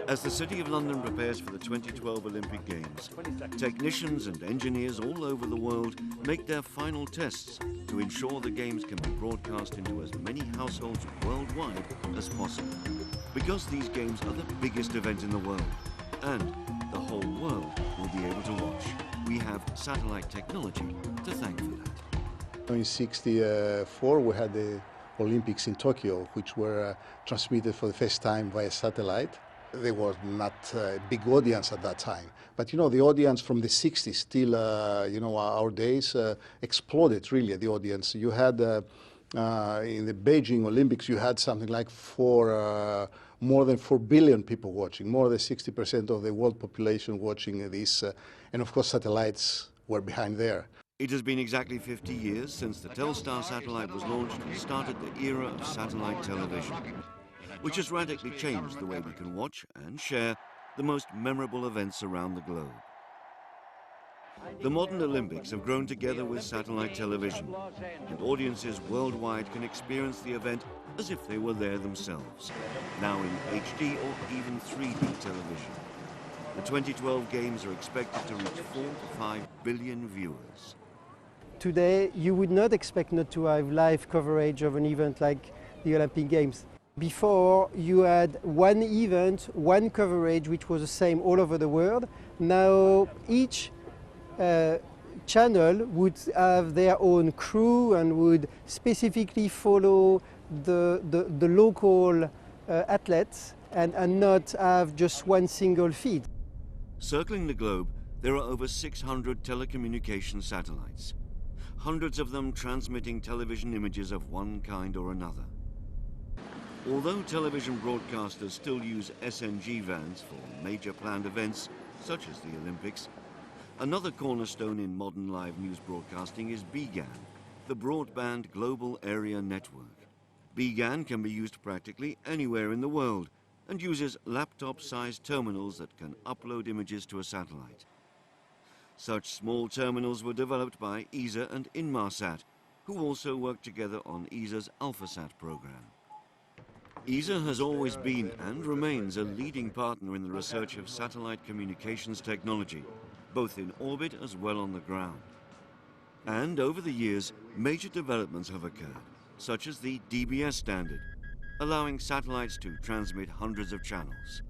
As the City of London prepares for the 2012 Olympic Games, technicians and engineers all over the world make their final tests to ensure the Games can be broadcast into as many households worldwide as possible. Because these Games are the biggest event in the world, and the whole world will be able to watch. We have satellite technology to thank for that. In '64 we had the Olympics in Tokyo, which were transmitted for the first time via satellite. There was not a big audience at that time. But you know, the audience from the 60s till, you know, our days exploded really, the audience. You had, in the Beijing Olympics, you had something like more than 4 billion people watching, more than 60% of the world population watching this. And of course, satellites were behind there. It has been exactly 50 years since the Telstar satellite was launched and started the era of satellite television, which has radically changed the way we can watch and share the most memorable events around the globe. The modern Olympics have grown together with satellite television, and audiences worldwide can experience the event as if they were there themselves, now in HD or even 3D television. The 2012 Games are expected to reach 4 to 5 billion viewers. Today, you would not expect not to have live coverage of an event like the Olympic Games. Before, you had one event, one coverage, which was the same all over the world. Now, each channel would have their own crew and would specifically follow the local athletes and not have just one single feed. Circling the globe, there are over 600 telecommunications satellites, hundreds of them transmitting television images of one kind or another. Although television broadcasters still use SNG vans for major planned events, such as the Olympics, another cornerstone in modern live news broadcasting is BGAN, the Broadband Global Area Network. BGAN can be used practically anywhere in the world and uses laptop-sized terminals that can upload images to a satellite. Such small terminals were developed by ESA and Inmarsat, who also work together on ESA's AlphaSat program. ESA has always been and remains a leading partner in the research of satellite communications technology, both in orbit as well on the ground. And over the years, major developments have occurred, such as the DBS standard, allowing satellites to transmit hundreds of channels,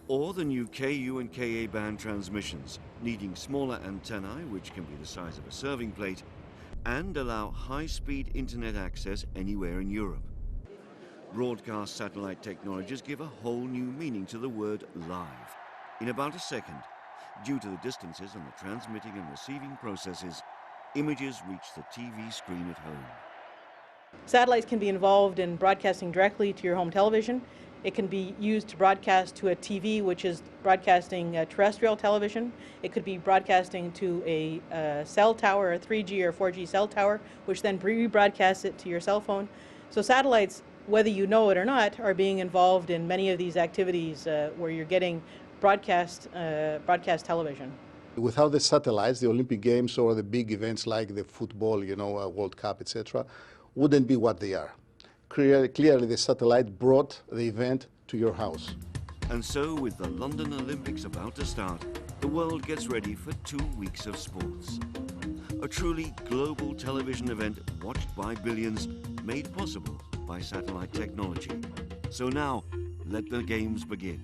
or the new KU and KA band transmissions, needing smaller antennae, which can be the size of a serving plate, and allow high-speed internet access anywhere in Europe. Broadcast satellite technologies give a whole new meaning to the word live. In about a second, due to the distances and the transmitting and receiving processes, images reach the TV screen at home. Satellites can be involved in broadcasting directly to your home television. It can be used to broadcast to a TV, which is broadcasting terrestrial television. It could be broadcasting to a cell tower, a 3G or 4G cell tower, which then rebroadcasts it to your cell phone. So satellites, whether you know it or not, are being involved in many of these activities where you're getting broadcast television. Without the satellites, the Olympic Games or the big events like the football, you know, World Cup, etc., wouldn't be what they are. Clearly, the satellite brought the event to your house. And so, with the London Olympics about to start, the world gets ready for 2 weeks of sports. A truly global television event watched by billions, made possible by satellite technology. So now, let the Games begin.